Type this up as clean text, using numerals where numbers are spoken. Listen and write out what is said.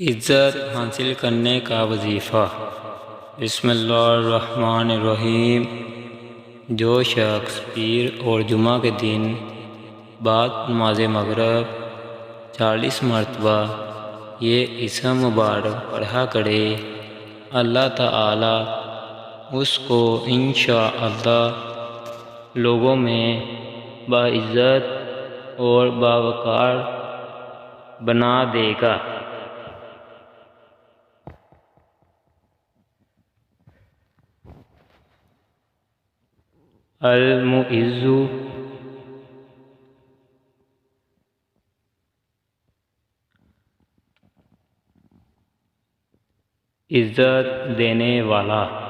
عزت حاصل کرنے کا وظیفہ۔ بسم اللہ الرحمن الرحیم۔ جو شخص پیر اور جمعہ کے دن بعد نماز مغرب 40 مرتبہ یہ اسم مبارک پڑھا کرے، اللہ تعالی اس کو انشاءاللہ لوگوں میں باعزت اور باوقار بنا دے گا۔ المعز، عزت دینے والا۔